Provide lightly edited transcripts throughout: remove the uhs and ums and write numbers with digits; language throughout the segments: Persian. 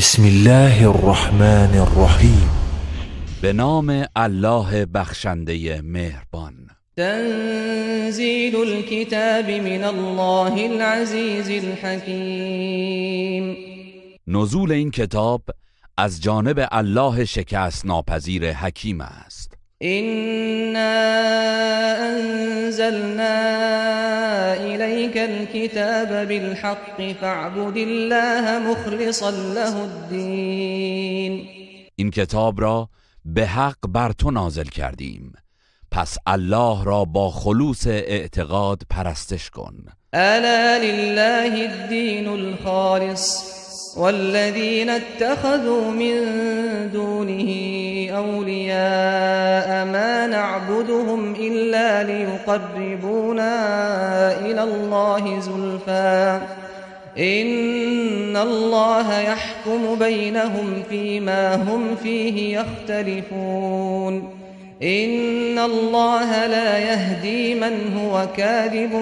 بسم الله الرحمن الرحیم. به نام الله بخشنده مهربان. تنزیل الكتاب من الله العزیز الحکیم. نزول این کتاب از جانب الله شکست ناپذیر حکیم است. إنا أنزلنا إليك الكتاب بالحق فاعبد الله مخلصا له الدين. این کتاب را به حق بر تو نازل کردیم، پس الله را با خلوص اعتقاد پرستش کن. الا لله الدين الخالص والذين اتخذوا من دونه أولياء ما نعبدهم إلا ليقربونا إلى الله زلفى إن الله يحكم بينهم فيما هم فيه يختلفون إن الله لا يهدي من هو كاذب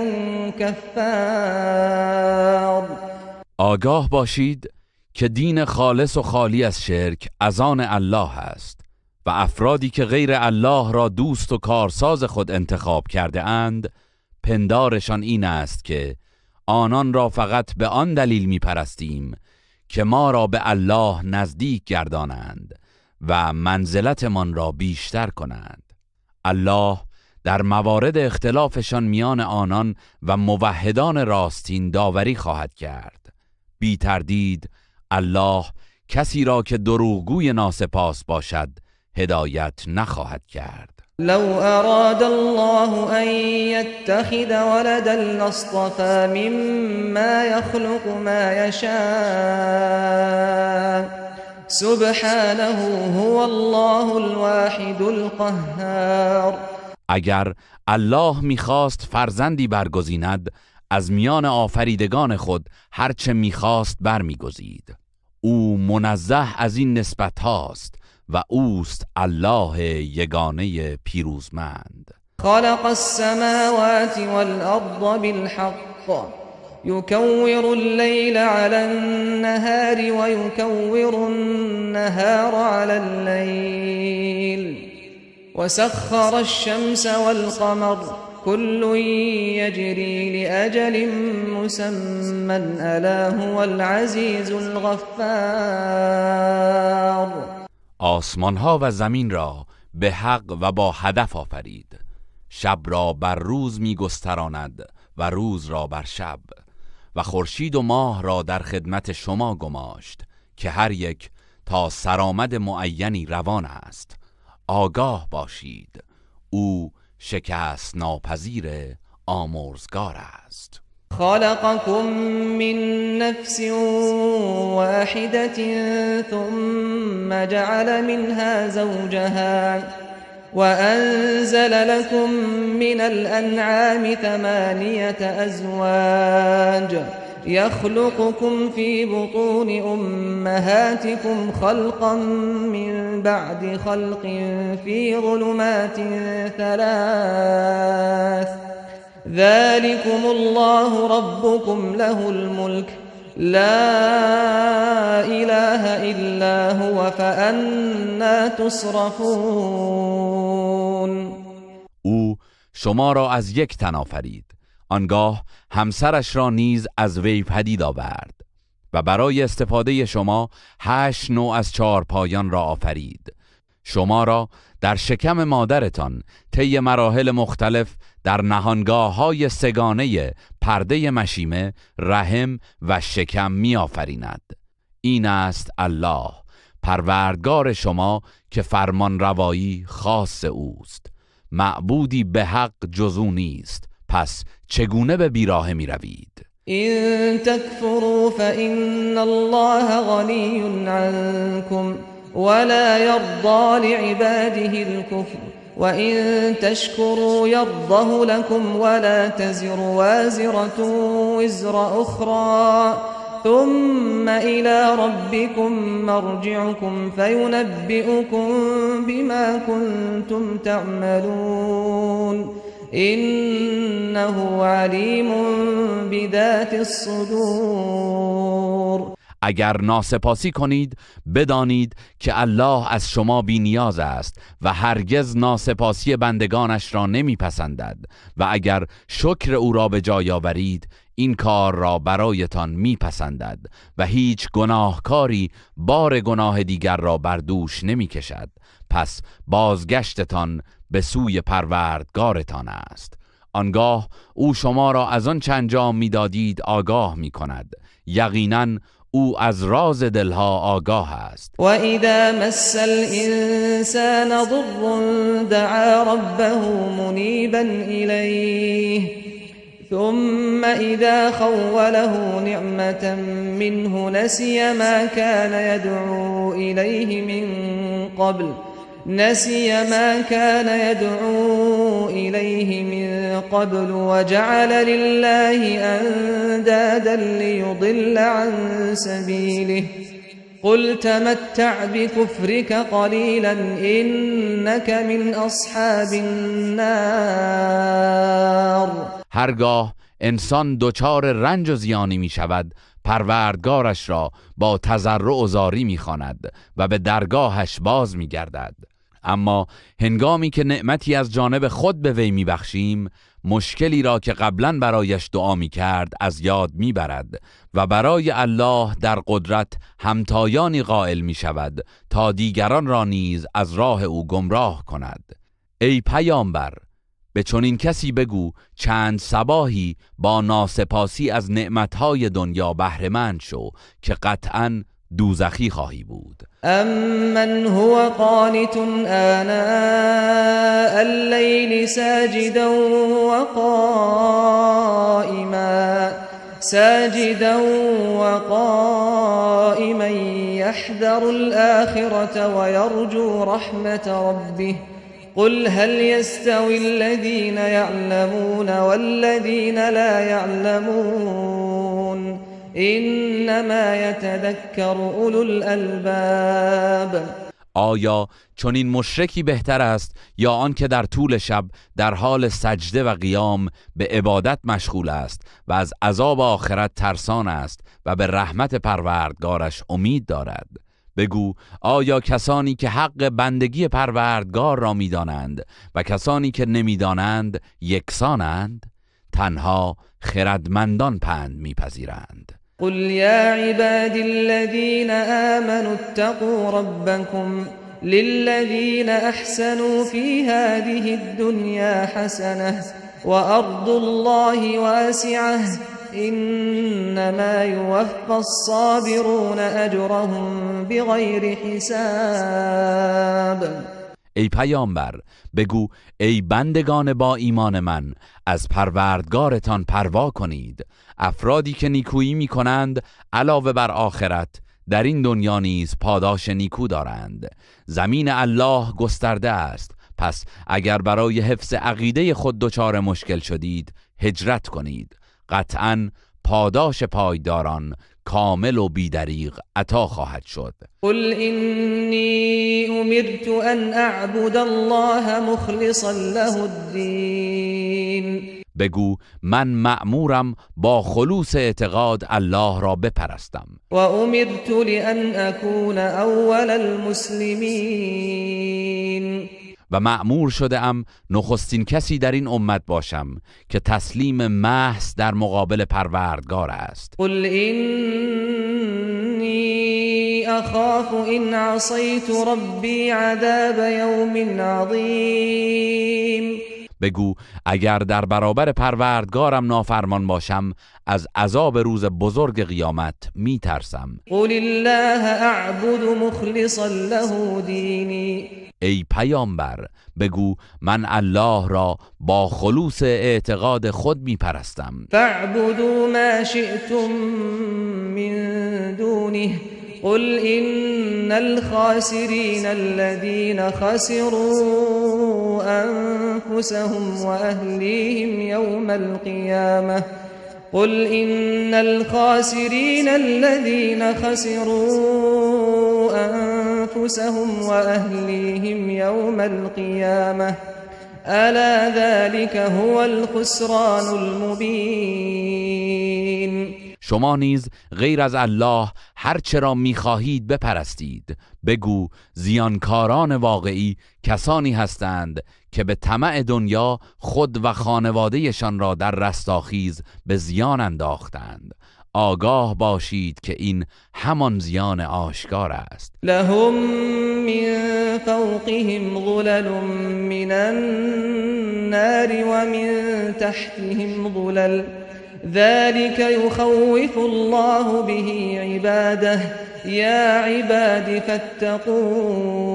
كفار. آگاه باشید که دین خالص و خالی از شرک از آن الله است و افرادی که غیر الله را دوست و کارساز خود انتخاب کرده اند پندارشان این است که آنان را فقط به آن دلیل می پرستیم که ما را به الله نزدیک گردانند و منزلتمان را بیشتر کنند. الله در موارد اختلافشان میان آنان و موحدان راستین داوری خواهد کرد. بی تردید الله کسی را که دروغگوی ناسپاس باشد هدایت نخواهد کرد. لو اراد الله ان يتخذ ولدا لاصطفى مما يخلق ما يشاء سبحانه هو الله الواحد القهار. اگر الله میخواست فرزندی برگزیند از میان آفریدگان خود هرچه میخواست برمیگزید. او منزه از این نسبت هاست و اوست الله یگانه پیروزمند. خلق السماوات والأرض بالحق يكور الليل على النهار ويكور النهار على الليل وسخر الشمس والقمر كل يجري لأجل مسمى ألا هو العزيز الغفار. آسمان ها و زمین را به حق و با هدف آفرید. شب را بر روز می گستراند و روز را بر شب و خورشید و ماه را در خدمت شما گماشت که هر یک تا سرآمد معینی روان است. آگاه باشید او شکست ناپذیر آمرزگار است. خلقكم من نفس واحدة ثم جعل منها زوجها وأنزل لكم من الأنعام 8 أزواج يخلقكم في بطون أمهاتكم خلقا من بعد خلق في ظلمات 3 ذلكم الله ربكم له الملك لا إله إلا هو فأنا تصرفون. او شما را از یک تن آفرید، آنگاه همسرش را نیز از وی پدید آورد و برای استفاده شما 8 نوع از 4 پایان را آفرید. شما را در شکم مادرتان طی مراحل مختلف در نهانگاه‌های سگانه پرده مشیمه، رحم و شکم می آفریند. این است الله پروردگار شما که فرمان روایی خاص اوست. معبودی به حق جز او نیست، پس چگونه به بیراهه می روید؟ إن تكفروا فإن الله غني عنكم ولا يرضى لعباده الكفر وإن تشكروا يرضه لكم ولا تزر وازرة وزر أخرى ثم إلى ربكم مرجعكم فينبئكم بما كنتم تعملون إنه عليم بذات الصدور. اگر ناسپاسی کنید بدانید که الله از شما بی نیاز است و هرگز ناسپاسی بندگانش را نمیپسندد و اگر شکر او را به جای آورید این کار را برایتان میپسندد و هیچ گناهکاری بار گناه دیگر را بر دوش نمیکشد. پس بازگشتتان به سوی پروردگارتان است. آنگاه او شما را از آن چه انجام میدادید آگاه میکند. یقیناً او از راز دلها آگاه است. و اذا مس الانسان ضر دعا ربه منیبا الیه ثم اذا خوله نعمة منه نسي ما كان يدعو إليه من قبل وجعل لله أندادا ليضل عن سبيله قل تمتع بكفرك قليلا إنك من أصحاب النار. هرگاه انسان دچار رنج و زیانی می شود پروردگارش را با تضرع و زاری می خواند و به درگاهش باز می گردد. اما هنگامی که نعمتی از جانب خود به وی می بخشیم مشکلی را که قبلا برایش دعا می کرد از یاد می برد و برای الله در قدرت همتایانی قائل می شود تا دیگران را نیز از راه او گمراه کند. ای پیامبر، به چنین کسی بگو چند صباحی با ناسپاسی از نعمتهای دنیا بهره مند شو که قطعاً دوزخی خواهی بود. امن هو قانت آناء الليل ساجدا وقائما يحذر الآخرة ويرجو رحمة ربه قل هل يستوي الذين يعلمون والذين لا يعلمون انما يتذكر اولو الالباب. آیا چون این مشرکی بهتر است یا آن که در طول شب در حال سجده و قیام به عبادت مشغول است و از عذاب آخرت ترسان است و به رحمت پروردگارش امید دارد؟ بگو آیا کسانی که حق بندگی پروردگار را می‌دانند و کسانی که نمی‌دانند یکسانند؟ تنها خردمندان پند می‌پذیرند. قل يا عبادي الذين آمنوا اتقوا ربكم للذين أحسنوا في هذه الدنيا حسنة وأرض الله واسعة إنما يوفى الصابرون أجرهم بغير حساب. ای پیامبر بگو ای بندگان با ایمان من از پروردگارتان پروا کنید. افرادی که نیکویی می کنند علاوه بر آخرت در این دنیا نیز پاداش نیکو دارند. زمین الله گسترده است، پس اگر برای حفظ عقیده خود دچار مشکل شدید هجرت کنید. قطعاً پاداش پایداران کامل و بیدریغ عطا خواهد شد. قل إني أمرت أن أعبد الله مخلصا له الدين. بگو من مأمورم با خلوص اعتقاد الله را بپرستم. و امرت لأن أكون أول المسلمين. و مأمور شده ام نخستین کسی در این امت باشم که تسلیم محض در مقابل پروردگار است. قل إني أخاف إن عصيت ربي عذاب يوم عظيم. بگو اگر در برابر پروردگارم نافرمان باشم از عذاب روز بزرگ قیامت می ترسم. قل الله اعبد مخلصا له دینی. ای پیامبر بگو من الله را با خلوص اعتقاد خود می پرستم. فاعبدوا ما شئتم من دونه قل إن الخاسرين الذين خسروا أنفسهم وأهليهم يوم القيامة قل إن الخاسرين الذين خسروا أنفسهم وأهليهم يوم القيامة ألا ذلك هو الخسران المبين. شما نیز غیر از الله هر چه را می‌خواهید بپرستید. بگو زیانکاران واقعی کسانی هستند که به طمع دنیا خود و خانوادهشان را در رستاخیز به زیان انداختند. آگاه باشید که این همان زیان آشکار است. لهم من فوقهم ظلل من النار ومن تحتهم ظلل ذلك يخوف الله به عباده یا عباد فاتقون.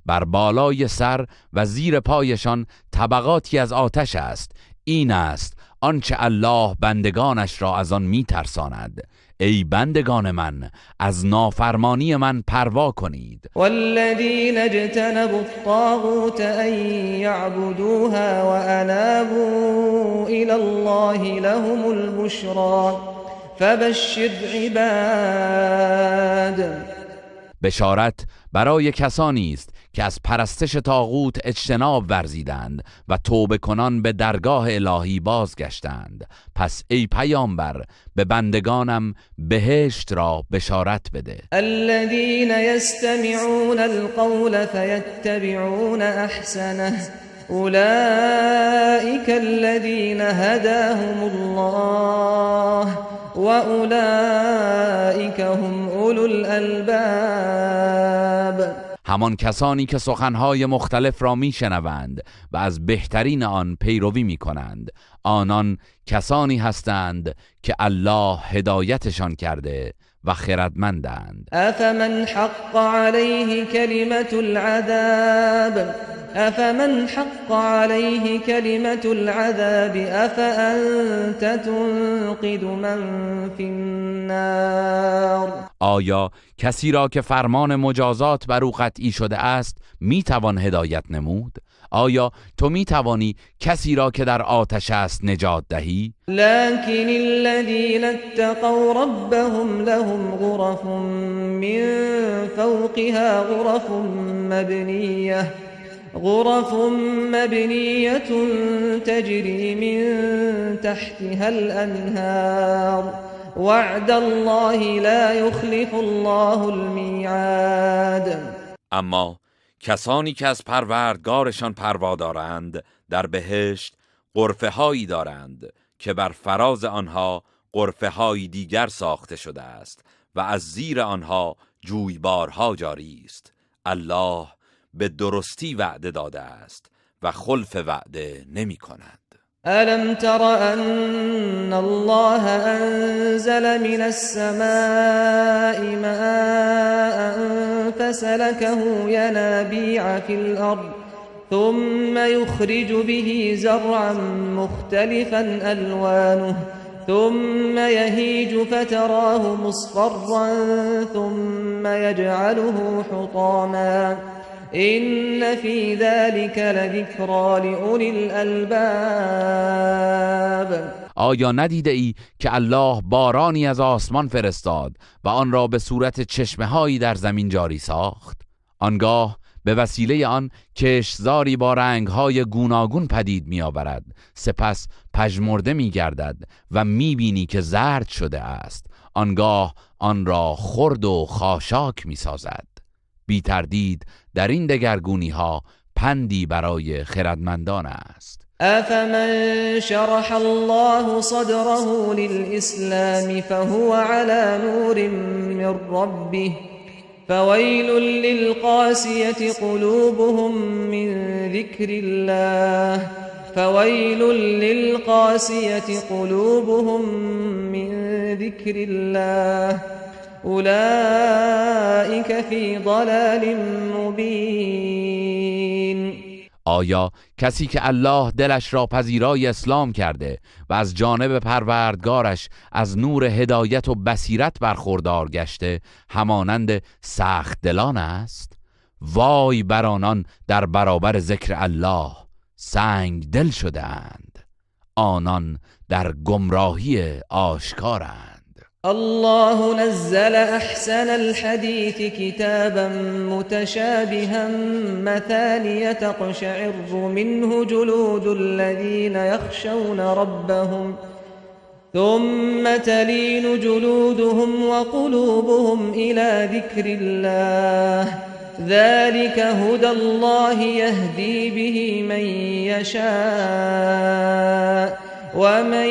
بر بالای سر و زیر پایشان طبقاتی از آتش است. این است آنچه الله بندگانش را از آن می‌ترساند. ای بندگان من، از نافرمانی من پروا کنید. والذین اجتنبوا الطاغوت ان یعبدوها وانابوا الی الله لهم البشرى فبشر عباد. بشارت برای کسانی است که از پرستش طاغوت اجتناب ورزیدند و توبه کنان به درگاه الهی بازگشتند. پس ای پیامبر به بندگانم بهشت را بشارت بده. الذين يستمعون القول فيتبعون احسنه اولئك الذين هداهم الله واولئك هم اولو الالباب. همان کسانی که سخنهای مختلف را میشنوند و از بهترین آن پیروی میکنند، آنان کسانی هستند که الله هدایتشان کرده و خردمندند. افمن حق عليه كلمة العذاب افأنت تنقذ من في النار. آیا کسی را که فرمان مجازات بر او قطعی شده است میتوان هدایت نمود؟ آیا تو میتوانی کسی را که در آتش است نجات دهی؟ لكن الذين اتقوا ربهم لهم غرف من فوقها غرف مبنية تجري من تحتها الأنهار وعد الله لا يخلف الله الميعاد. اما کسانی که از پروردگارشان پروا دارند در بهشت غرفه هایی دارند که بر فراز آنها غرفه های دیگر ساخته شده است و از زیر آنها جویبارها جاری است. الله به درستی وعده داده است و خلف وعده نمی کند. ألم تر أن الله أنزل من السماء ماء فسلكه ينابيع في الأرض ثم يخرج به زرعا مختلفا ألوانه ثم يهيج فتراه مصفرا ثم يجعله حطاما إن في ذلك لذكرى لأولي الألباب. آیا ندیده ای که الله بارانی از آسمان فرستاد و آن را به صورت چشمه‌هایی در زمین جاری ساخت؟ آنگاه به وسیله آن کشتزاری با رنگ‌های گوناگون پدید می‌آورد، سپس پژمرده می‌گردد و می‌بینی که زرد شده است. آنگاه آن را خرد و خاشاک می‌سازد. بی تردید در این دگرگونی‌ها پندی برای خردمندان است. افمن شرح الله صدره للإسلام فهو على نور من ربه فويل للقاسية قلوبهم من ذكر الله اولئك فی ضلال مبین. آیا کسی که الله دلش را پذیرای اسلام کرده و از جانب پروردگارش از نور هدایت و بصیرت برخوردار گشته همانند سخت دلان است؟ وای بر آنان در برابر ذکر الله سنگ دل شده‌اند، آنان در گمراهی آشکارند. الله نزل احسن الحديث كتابا متشابها مثانية تقشعر منه جلود الذين يخشون ربهم ثم تلين جلودهم وقلوبهم إلى ذكر الله ذلك هدى الله يهدي به من يشاء ومن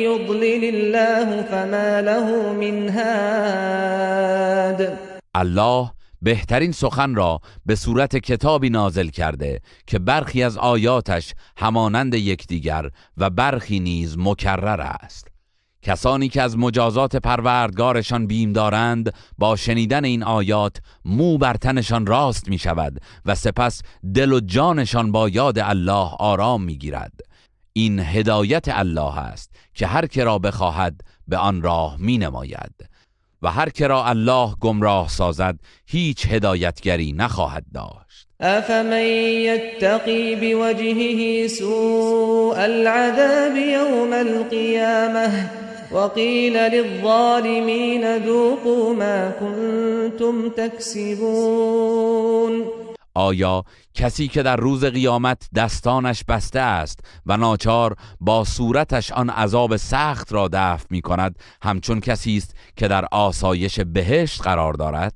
يضلل الله فما له من هاد. الله بهترین سخن را به صورت کتابی نازل کرده که برخی از آیاتش همانند یکدیگر و برخی نیز مکرر است. کسانی که از مجازات پروردگارشان بیم دارند با شنیدن این آیات مو بر تنشان راست می شود و سپس دل و جانشان با یاد الله آرام می گیرد. این هدایت الله است که هر که را بخواهد به آن راه می نماید و هر که را الله گمراه سازد هیچ هدایتگری نخواهد داشت. افمن یتقی بوجهه سوء العذاب یوم القیامه وقیل للظالمین ذوقوا ما کنتم تکسبون. آیا کسی که در روز قیامت دستانش بسته است و ناچار با صورتش آن عذاب سخت را دفع می کند همچون کسی است که در آسایش بهشت قرار دارد؟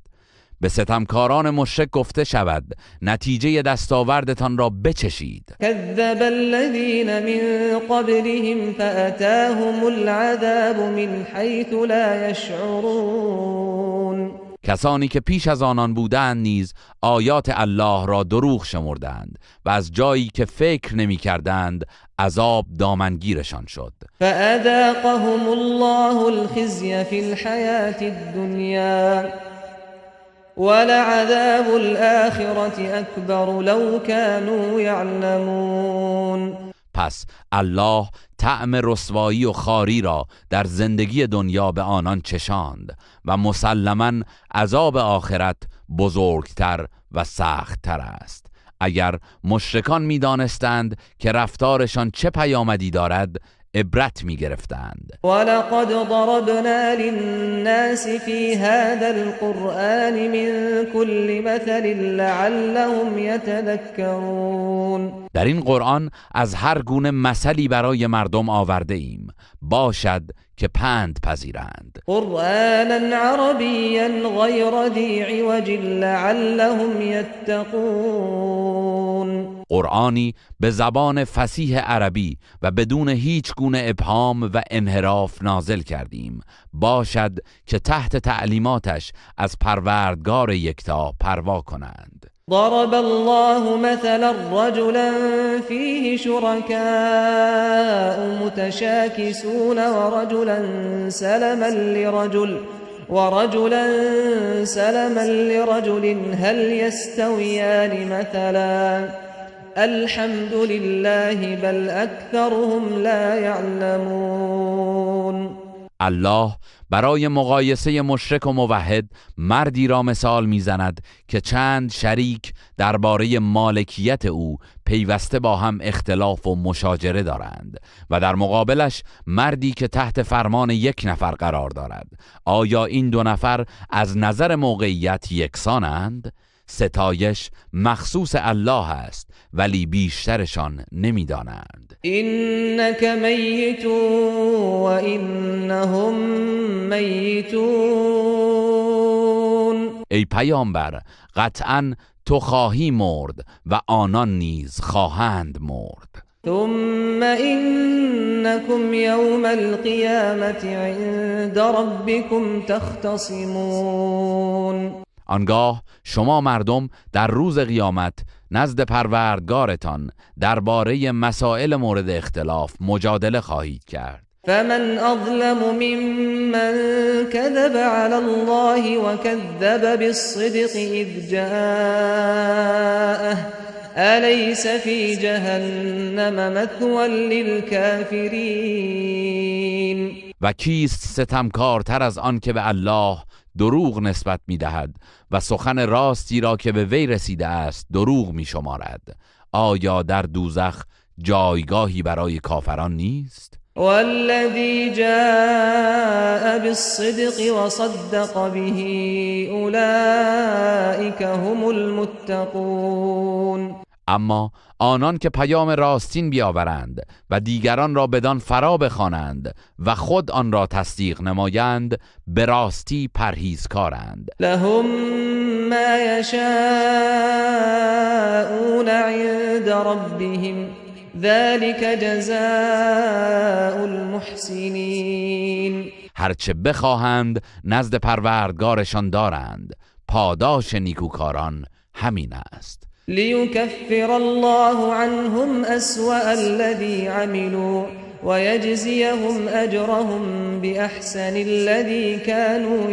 به ستمکاران مشرک گفته شود نتیجه دستاوردتان را بچشید. کذب الذین من قبلهم فأتاهم العذاب من حیث لا یشعرون. کسانی که پیش از آنان بودند نیز آیات الله را دروغ شمردند و از جایی که فکر نمی کردند عذاب دامنگیرشان شد. فأذاقهم الله الخزي في الحياة الدنيا ولعذاب الآخرة أكبر لو كانوا يعلمون. پس الله طعم رسوایی و خاری را در زندگی دنیا به آنان چشاند و مسلماً عذاب آخرت بزرگتر و سختتر است. اگر مشرکان می دانستند که رفتارشان چه پیامدی دارد عبرت می گرفتند. ولقد ضربنا للناس في هذا القرآن من كل مثل لعلهم يتذكرون. در این قرآن از هر گونه مثلی برای مردم آورده ایم باشد که پند پذیرند. قرآنا عربيا غير ذي عوج لعلهم يتقون. قرآنی به زبان فصیح عربی و بدون هیچ گونه ابهام و انحراف نازل کردیم باشد که تحت تعلیماتش از پروردگار یکتا پروا کنند. ضرب الله مثلا رجلا فيه شركاء متشاكسون ورجلا سلما لرجل هل يستويان مثلا الحمد لله بل أكثرهم لا يعلمون. الله برای مقایسه مشرک و موحد مردی را مثال میزند که چند شریک درباره مالکیت او پیوسته با هم اختلاف و مشاجره دارند و در مقابلش مردی که تحت فرمان یک نفر قرار دارد. آیا این دو نفر از نظر موقعیت یکسانند؟ ستایش مخصوص الله است ولی بیشترشان نمیدانند. اینک میت و انهم میتون. ای پیامبر قطعاً تو خواهی مرد و آنان نیز خواهند مرد. ثم انکم یوم القیامة عند ربکم تختصمون. آنگاه شما مردم در روز قیامت نزد پروردگارتان درباره مسائل مورد اختلاف مجادله خواهید کرد. فمن اظلم ممن كذب على الله وكذب بالصدق اذ جاءه أليس في جهنم مثوى للكافرين. و کیست ستمکارتر از آن که به الله دروغ نسبت می‌دهد و سخن راستی را که به وی رسیده است دروغ می‌شمارد؟ آیا در دوزخ جایگاهی برای کافران نیست؟ والذي جاء بالصدق وصدق به أولئك هم المتقون. اما آنان که پیام راستین بیاورند و دیگران را بدان فرا بخوانند و خود آن را تصدیق نمایند به راستی پرهیزکارند. لهم ما یشاءون عند ربهم ذلك جزاء المحسنین. هرچه بخواهند نزد پروردگارشان دارند، پاداش نیکوکاران همین است. لیکفر الله عنهم اسوأ الذی عملوا ويجزيهم اجرهم باحسن الذي كانوا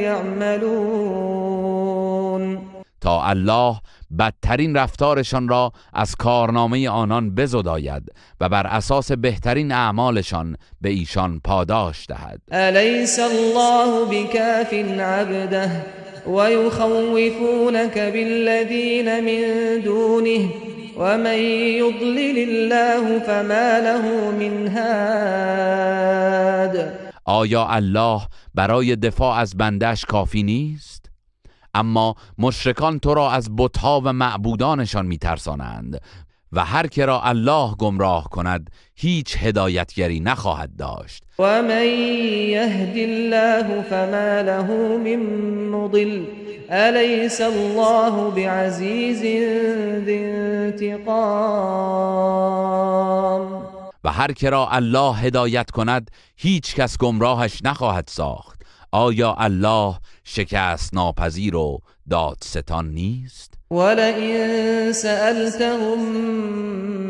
يعملون. تا الله بدترین رفتارشان را از کارنامه آنان بزداید و بر اساس بهترین اعمالشان به ایشان پاداش دهد. الیس الله بکاف عبده ويخوفونك بالذین من دونه ومن يضلل الله فما له من هاد. آیا الله برای دفاع از بندش کافی نیست؟ اما مشرکان تو را از بت‌ها و معبودانشان می‌ترسانند و هر که را الله گمراه کند هیچ هدایتگری نخواهد داشت. و من یهد الله فما له من مضل الیس الله بعزیز ذی انتقام. و هر که را الله هدایت کند هیچ کس گمراهش نخواهد ساخت. آیا الله شکست ناپذیر و دادستان نیست؟ ولئن سألتهم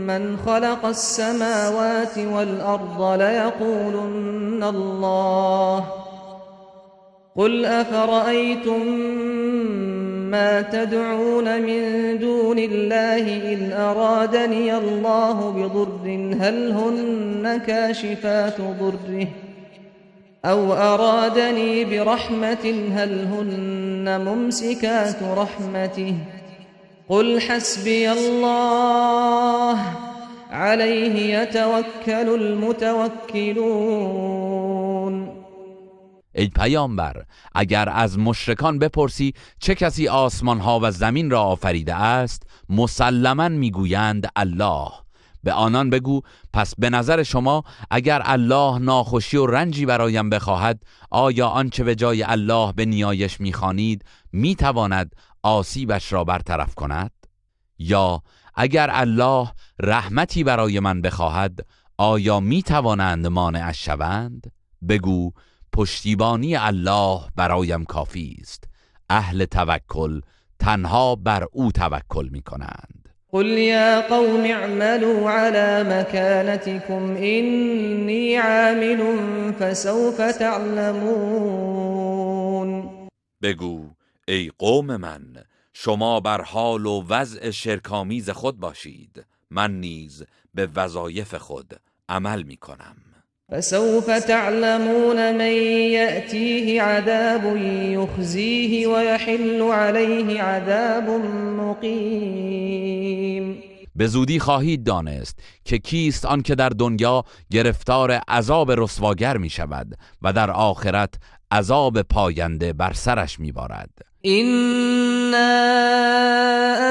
من خلق السماوات والأرض ليقولن الله قل أفرأيتم ما تدعون من دون الله إن أرادني الله بضر هل هن كاشفات ضره أو أرادني برحمة هل هن ممسكات رحمته قل حسبي الله عليه يتوكل المتوكلون. ای پیامبر، اگر از مشرکان بپرسی چه کسی آسمان ها و زمین را آفریده است، مسلماً میگویند الله. به آنان بگو پس به نظر شما اگر الله ناخوشی و رنجی برایم بخواهد، آیا آنچه به جای الله به نیایش میخوانید میتواند آسیبش را برطرف کند؟ یا اگر الله رحمتی برای من بخواهد، آیا میتوانند مانعش شوند؟ بگو پشتیبانی الله برایم کافی است. اهل توکل تنها بر او توکل میکنند. قل يا قوم اعملوا على مكانتكم إني عامل فسوف تعلمون. بگو ای قوم من، شما بر حال و وضع شرکامیز خود باشید، من نیز به وظایف خود عمل می کنم. فسوف تعلمون من يأتيه عذاب يخزيه ويحل عليه عذاب مقيم. به زودی خواهید دانست که کیست آن که در دنیا گرفتار عذاب رسواگر می شود و در آخرت عذاب پاینده بر سرش می بارد. إنا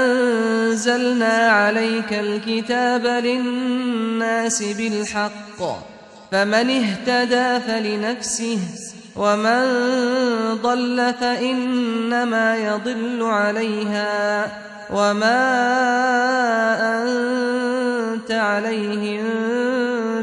أنزلنا عليك الكتاب للناس بالحق فمن اهتدى فلنفسه ومن ضل فإنما يضل عليها وما أنت عليهم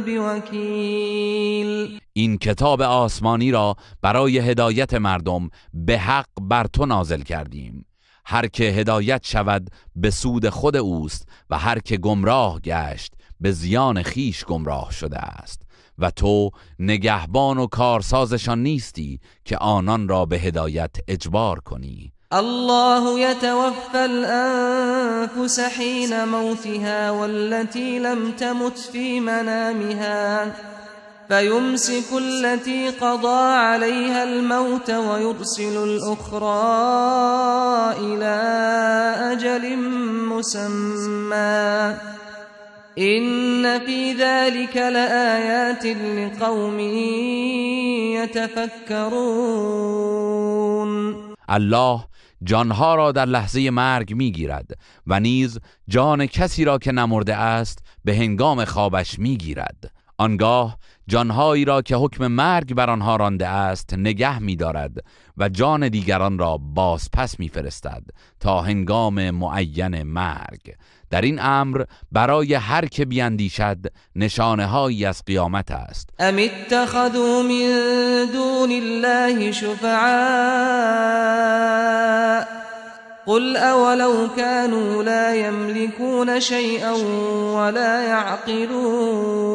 بوكيل. این کتاب آسمانی را برای هدایت مردم به حق بر تو نازل کردیم. هر که هدایت شود به سود خود اوست و هر که گمراه گشت به زیان خیش گمراه شده است و تو نگهبان و کارسازشان نیستی که آنان را به هدایت اجبار کنی. الله يتوفى الأنفس حين موتها والتي لم تمت في منامها فيمسك التي قضى عليها الموت ويرسل الأخرى إلى أجل مسمى إن في ذلك لآيات لقوم يتفكرون. الله جانها را در لحظه مرگ میگیرد و نیز جان کسی را که نمرده است به هنگام خوابش میگیرد. آنگاه جانهایی را که حکم مرگ بر آنها رانده است نگه می‌دارد و جان دیگران را باز پس می‌فرستد تا هنگام معین مرگ. در این امر برای هر که بیندیشد نشانه‌هایی از قیامت است. ام اتخذوا من دون الله شفعاء قل اولو كانوا لا يملكون شيئا ولا يعقلون.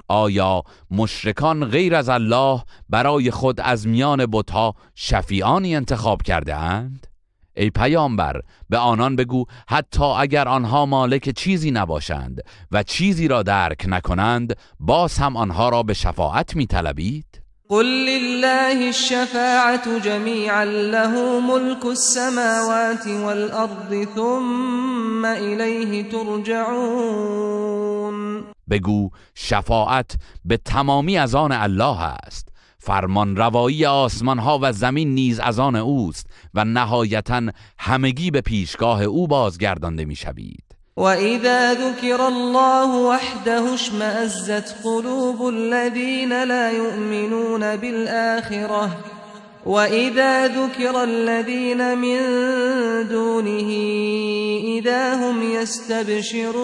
آیا مشرکان غیر از الله برای خود از میان بت‌ها شفیعانی انتخاب کرده اند؟ ای پیامبر به آنان بگو حتی اگر آنها مالک چیزی نباشند و چیزی را درک نکنند باز هم آنها را به شفاعت می‌طلبید؟ قل لله الشفاعة جميعا له ملك السماوات والأرض ثم إليه ترجعون. بگو شفاعت به تمامی از آن الله است، فرمان روایی آسمان ها و زمین نیز از آن اوست و نهایتاً همگی به پیشگاه او بازگردانده می شوید. وَإِذَا ذُكِرَ اللَّهُ وَحْدَهُ اشْمَأَزَّتْ قُلُوبُ الَّذِينَ لَا يُؤْمِنُونَ بِالْآخِرَةِ وَإِذَا ذُكِرَ الَّذِينَ مِن دُونِهِ إِذَا هُمْ يَسْتَبْشِرُونَ.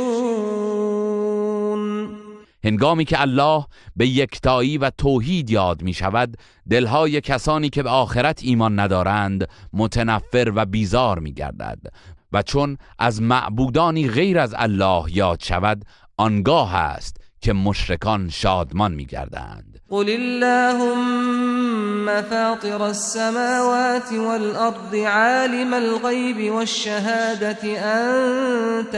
هنگامی که الله به یکتایی و توحید یاد می شود دلهای کسانی که به آخرت ایمان ندارند متنفر و بیزار می گردد و چون از معبودانی غیر از الله یاد شود آنگاه است که مشرکان شادمان می گردند. قل اللهم فاطر السماوات والأرض عالم الغيب والشهادة أنت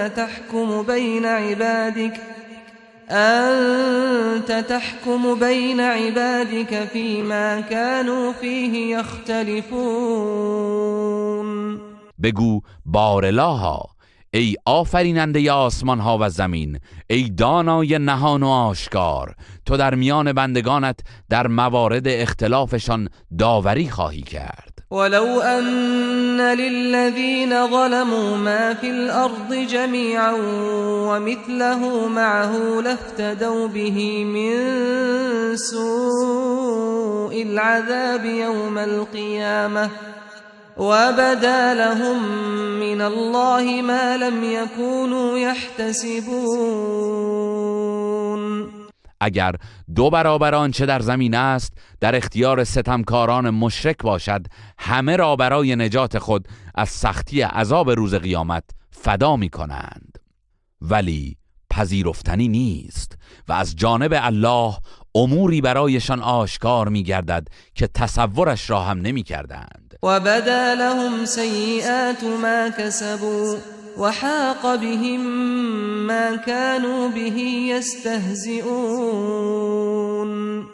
تحكم بين عبادك فيما كانوا فيه يختلفون. بگو بارالها ای آفریننده آسمان ها و زمین، ای دانای نهان و آشکار، تو در میان بندگانت در موارد اختلافشان داوری خواهی کرد. ولو أن للذين ظلموا ما في الأرض جميعا ومثله معه لافتدوا به من سوء العذاب يوم القيامة وبدا لهم من الله ما لم يكونوا يحتسبون. اگر 2 برابر آنچه در زمین است در اختیار ستمکاران مشرک باشد همه را برای نجات خود از سختی عذاب روز قیامت فدا می کنند، ولی پذیرفتنی نیست و از جانب الله اموری برایشان آشکار می گردد که تصورش را هم نمی کردند. و بدا لهم سیئات ما کسبوا وحاق بهم ما كانوا به يستهزئون.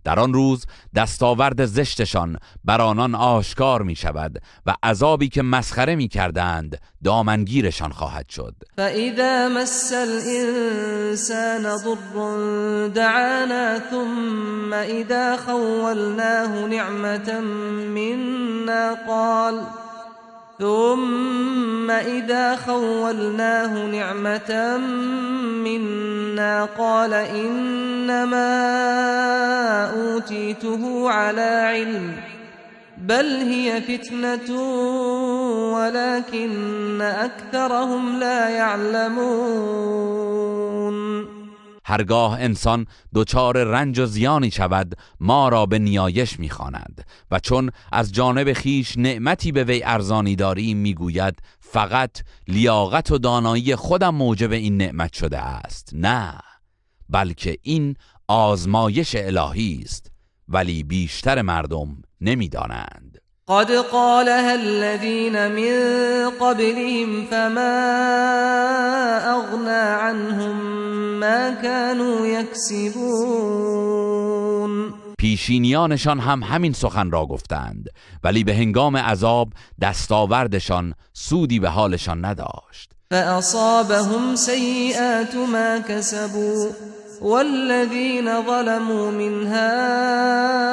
در آن روز دستاورد زشتشان بر آنان آشکار می شود و عذابی که مسخره می کردند دامنگیرشان خواهد شد. فَإِذَا مَسَّ الْإِنسَانَ ضُرٌّ دَعَانَا ثُمَّ إِذَا خَوَّلْنَاهُ نِعْمَةً منا قال إنما أوتيته على علم بل هي فتنة ولكن أكثرهم لا يعلمون. هرگاه انسان دچار رنج و زیانی شود ما را به نیایش می‌خواند و چون از جانب خیش نعمتی به وی ارزانی داریم میگوید فقط لیاقت و دانایی خودم موجب این نعمت شده است. نه، بلکه این آزمایش الهی است، ولی بیشتر مردم نمی‌دانند. قد قالها الذين من قبلهم فما أغنى عنهم ما كانوا يكسبون. پیشینیانشان هم همین سخن را گفتند، ولی به هنگام عذاب دستاوردشان سودی به حالشان نداشت. فأصابهم سيئات ما كسبوا والذين ظلموا من هؤلاء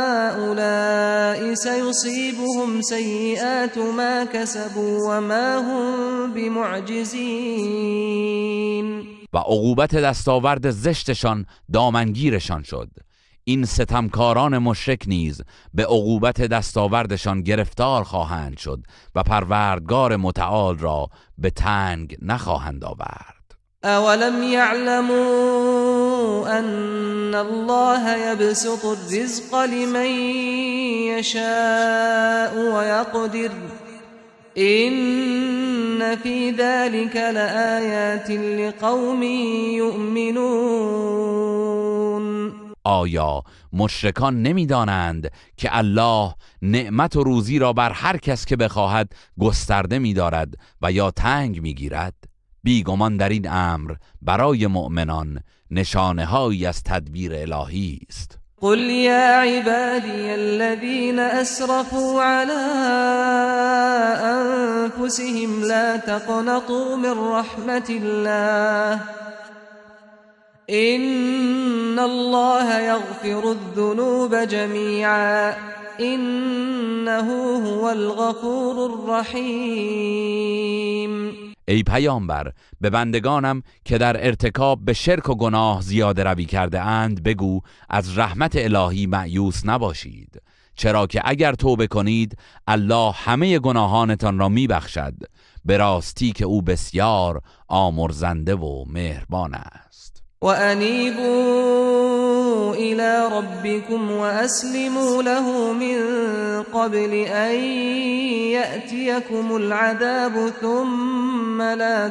سيصيبهم سيئات ما كسبوا وما هم بمعجزين. و عقوبت دستاورد زشتشان دامنگیرشان شد. این ستمکاران مشرک نیز به عقوبت دستاوردشان گرفتار خواهند شد و پروردگار متعال را به تنگ نخواهند آورد. اولم یعلموا ان الله یبسط الرزق لمن یشاء ویقدر إن في ذلك لآيات لقوم يؤمنون. آیا مشرکان نمی‌دانند که الله نعمت و روزی را بر هر کس که بخواهد گسترده می‌دارد و یا تنگ می‌گیرد؟ بیگمان در این امر برای مؤمنان نشانه‌هایی از تدبیر الهی است. قل يا عبادي الذين أسرفوا على أنفسهم لا تقنطوا من رحمة الله إن الله يغفر الذنوب جميعا إنه هو الغفور الرحيم. ای پیامبر، به بندگانم که در ارتکاب به شرک و گناه زیاده روی کرده اند بگو از رحمت الهی مأیوس نباشید، چرا که اگر توبه کنید الله همه گناهانتان را میبخشد، به راستی که او بسیار آمرزنده و مهربان است. وأنيبوا إلى ربكم وأسلموا له من قبل أن يأتيكم العذاب ثم لا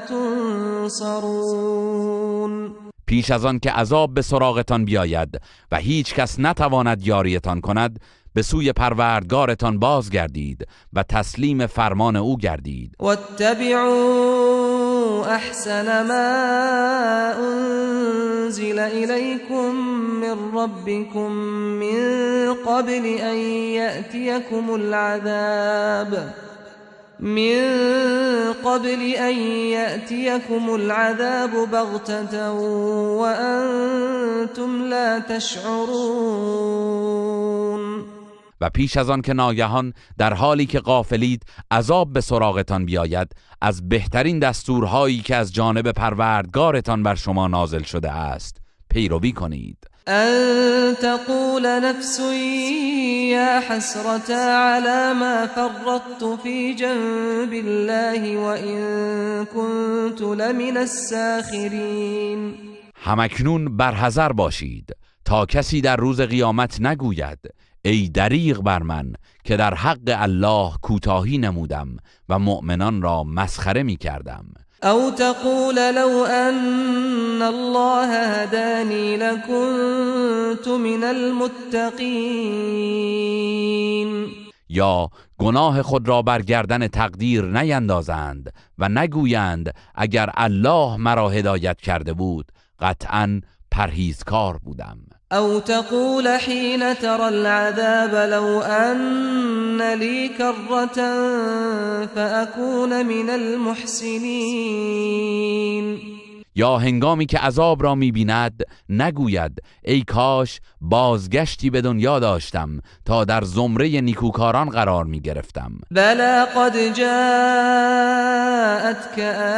تنصرون. پیش از آن که عذاب به سراغتان بیاید و هیچ کس نتواند یاریتان کند، به سوی پروردگارتان بازگردید و تسلیم فرمان او گردید. واتبعوا احسن ما انزل الیکم من ربکم من قبل ان یأتیکم العذاب بغتة وانتم لا تشعرون. و پیش از آن که ناگهان در حالی که غافلید عذاب به سراغتان بیاید، از بهترین دستورهایی که از جانب پروردگارتان بر شما نازل شده است پیروی کنید. ان تقول نفس یا حسرتا علی ما فرطت فی جنب الله وان كنت لمن الساخرین. همکنون برحذر باشید تا کسی در روز قیامت نگوید ای دریغ بر من که در حق الله کوتاهی نمودم و مؤمنان را مسخره می کردم. او تقول لو ان الله هدانی لکنت من المتقین. یا گناه خود را بر گردن تقدیر نیندازند و نگویند اگر الله مرا هدایت کرده بود قطعاً پرهیزکار بودم. او تقول حين ترى العذاب لو ان لي كرة فأكون من المحسنين. یا هنگامی که عذاب را می‌بیند نگوید ای کاش بازگشتی به دنیا داشتم تا در زمره نیکوکاران قرار می‌گرفتم. بلا قد جاءتك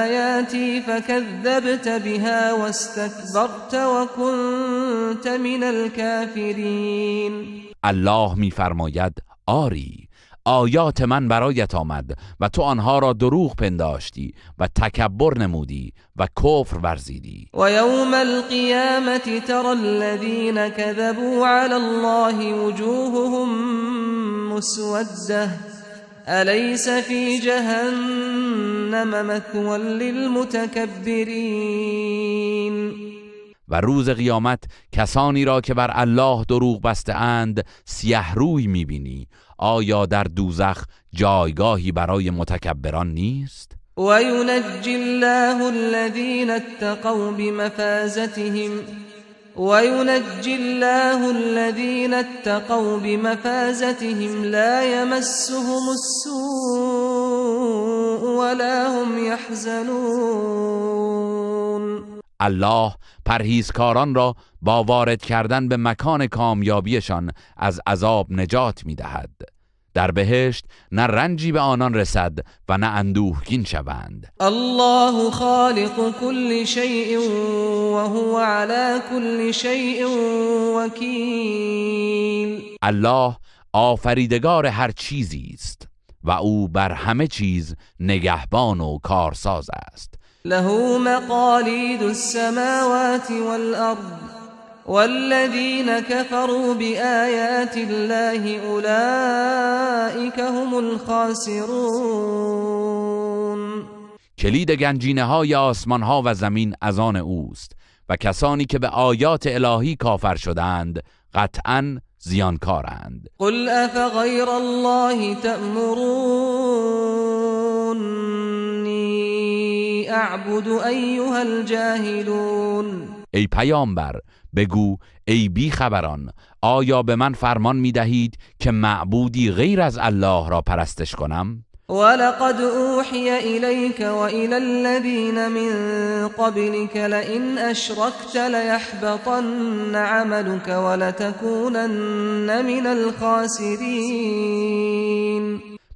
آیاتی فكذبت بها واستكبرت وكنت من الكافرین. الله می‌فرماید آری، آیات من برایت آمد و تو آنها را دروغ پنداشتی و تکبر نمودی و کفر ورزیدی. و یوم القیامة ترى الذین كذبوا علی الله وجوههم مسوده الیس فی جهنم مثوى للمتکبرین. و روز قیامت کسانی را که بر الله دروغ بسته اند سیه روی میبینی. آیا در دوزخ جایگاهی برای متکبران نیست؟ و ینجی الله الذین اتقوا بمفازتهم لا يمسهم السوء ولا هم يحزنون. الله پرهیزکاران را با وارد کردن به مکان کامیابیشان از عذاب نجات می‌دهد. در بهشت نه رنجی به آنان رسد و نه اندوهگین شوند. الله خالق كل شيء وهو على كل شيء وكيل. الله آفریدگار هر چیزی است و او بر همه چیز نگهبان و کارساز است. له مقاليد السماوات والأرض والذين كفروا بآيات الله أولئك هم الخاسرون. کلید گنجینه های آسمان ها و زمین از آن اوست و کسانی که به آیات الهی کافر شدند قطعاً زیانکارند. قل افغیر الله تأمرونی اعبد ایها الجاهلون. ای پیامبر بگو ای بی خبران، آیا به من فرمان می دهید که معبودی غیر از الله را پرستش کنم؟ ولقد اوحی الیک وإلی الذین من قبلك لئن اشرکت لیحبطن عملك ولتکونن من الخاسرین.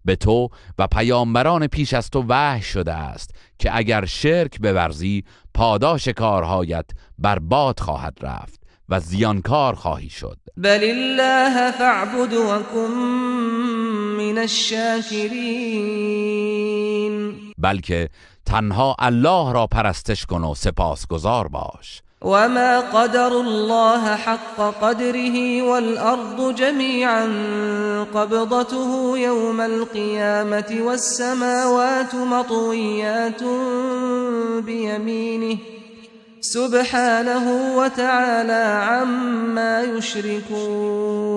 به تو و پیامبران پیش از تو وحی شده است که اگر شرک بورزی پاداش کارهایت برباد خواهد رفت و زیانکار خواهی شد. بل الله فاعبد وکن من الشاکرین. بلکه تنها الله را پرستش کن و سپاسگزار باش. وما قدر الله حق قدره والأرض جميعا قبضته يوم القيامة والسماوات مطويات بيمينه سبحانه وتعالى عما يشركون.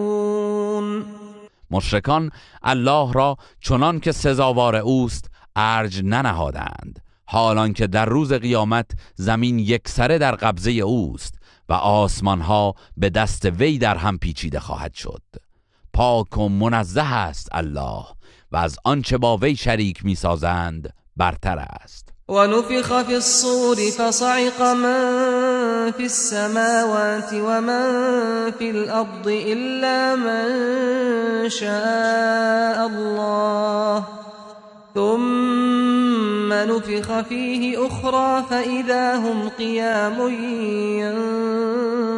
مشرکان الله را چنان که سزاوار اوست ارج ننهادند، حالان که در روز قیامت زمین یکسره در قبضه اوست و آسمان ها به دست وی در هم پیچیده خواهد شد. پاک و منزه است الله و از آنچه با وی شریک می سازند برتر است. ونفخ في الصور فصعق من في السماوات ومن في الأرض إلا من شاء الله ثم نفخ فيه أخرى فإذا هم قيام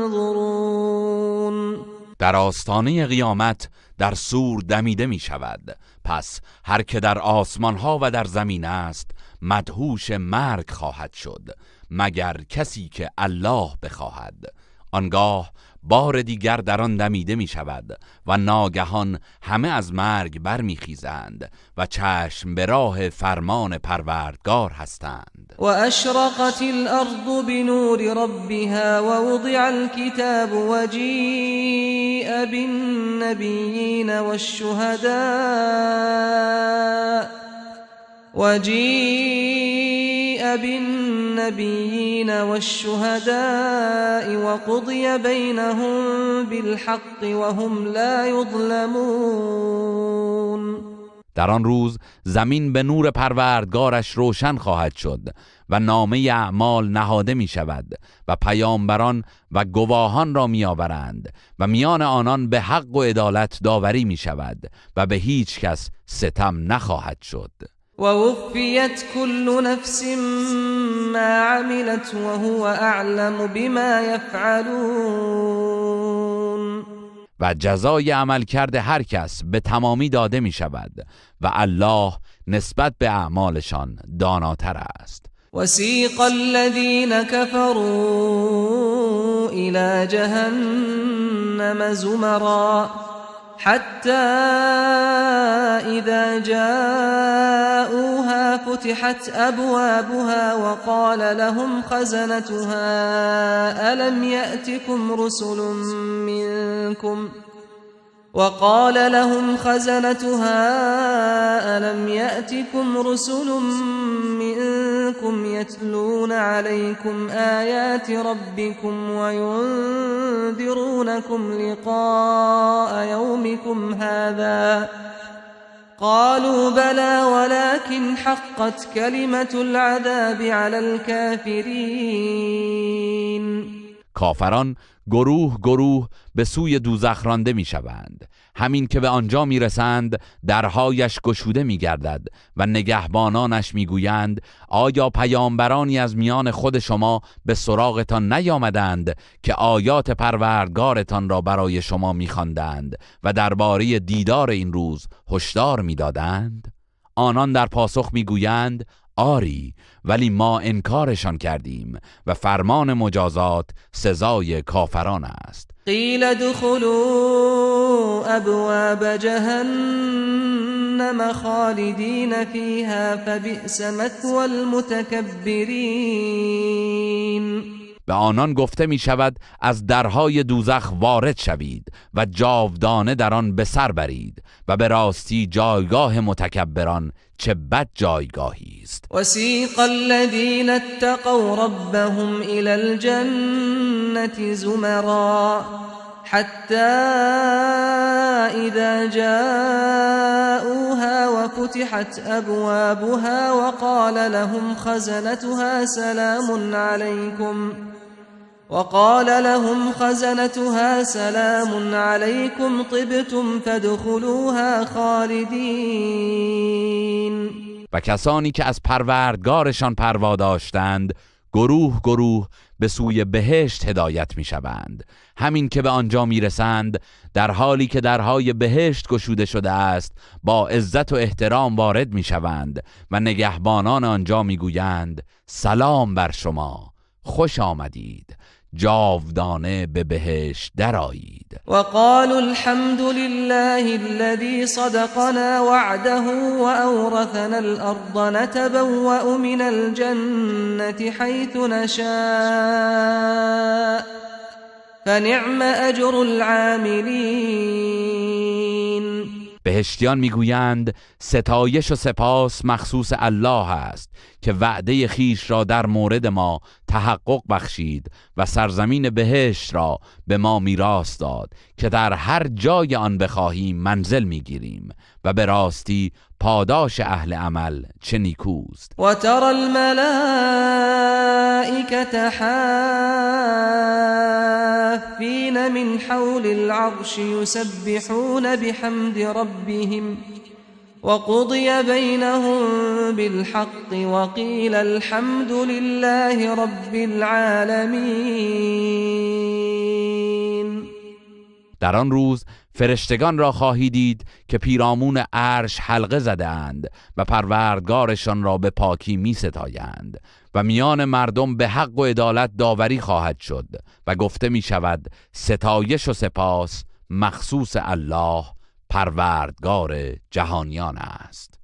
ينظرون. در آستانه قیامت در صور دمیده می شود، پس هر که در آسمان ها و در زمین است مدهوش مرگ خواهد شد مگر کسی که الله بخواهد. آنگاه بار دیگر در آن دمیده می شود و ناگهان همه از مرگ برمیخیزند و چشم به راه فرمان پروردگار هستند. و اشرقت الارض بنور ربها ووضع الكتاب وجیء بالنبیین والشهداء وقضي بينهم بالحق وهم لا يظلمون. در آن روز زمین به نور پروردگارش روشن خواهد شد و نامه اعمال نهاده می شود و پیامبران و گواهان را می آورند و میان آنان به حق و عدالت داوری می شود و به هیچ کس ستم نخواهد شد. ووفيت كل نفس ما عملت وهو أعلم بما يفعلون. و جزای عمل کرده هر کس به تمامی داده می شود و الله نسبت به اعمالشان داناتر است. وسيق الذين كفروا إلى جهنم زمرا حتى إذا جاءوها فتحت أبوابها وقال لهم خزنتها ألم يأتكم رسل منكم يتلون عليكم آيات ربكم وينذرونكم لقاء يومكم هذا قالوا بلى ولكن حقت كلمة العذاب على الكافرين. کافران گروه گروه به سوی دوزخ رانده می شوند. همین که به آنجا می رسند درهایش گشوده می گردد و نگهبانانش می گویند آیا پیامبرانی از میان خود شما به سراغتان نیامدند که آیات پروردگارتان را برای شما می خواندند و درباره دیدار این روز هشدار می دادند؟ آنان در پاسخ می گویند آری، ولی ما انکارشان کردیم و فرمان مجازات سزای کافران است. قیل ادخلوا ابواب جهنم خالدین فیها فبئس مثوى المتکبرین. به آنان گفته می شود از درهای دوزخ وارد شوید و جاودانه در آن به سر برید و به راستی جایگاه متکبران چه بد جایگاهی است. وسیق الذین اتقوا ربهم الى الجنة زمرا حتى اذا جاءوها وفتحت ابوابها وقال لهم خزنتها سلام عليكم طبتم فادخلوها خالدین. و کسانی که از پروردگارشان پروا داشتند گروه گروه به سوی بهشت هدایت می شوند. همین که به آنجا می رسند در حالی که درهای بهشت گشوده شده است با عزت و احترام وارد می شوند و نگهبانان آنجا می گویند سلام بر شما، خوش آمدید، جاودانه به بهشت درآیید. وقالوا الحمد لله الذي صدقنا وعده وأورثنا الأرض نتبوأ من الجنة حيث نشاء فنعم أجر العاملين. بهشتیان میگویند ستایش و سپاس مخصوص الله است که وعده خیش را در مورد ما تحقق بخشید و سرزمین بهشت را به ما میراث داد که در هر جای آن بخواهیم منزل میگیریم و به راستی پاداش اهل عمل چه نیکوست. و ترى الملائکة حافین من حول العرش یسبحون بحمد ربهم وقضي بينهم بالحق وقيل الحمد لله رب العالمين. در آن روز فرشتگان را خواهی دید که پیرامون عرش حلقه زده اند و پروردگارشان را به پاکی می ستایند و میان مردم به حق و عدالت داوری خواهد شد و گفته می شود ستایش و سپاس مخصوص الله پروردگار جهانیان است.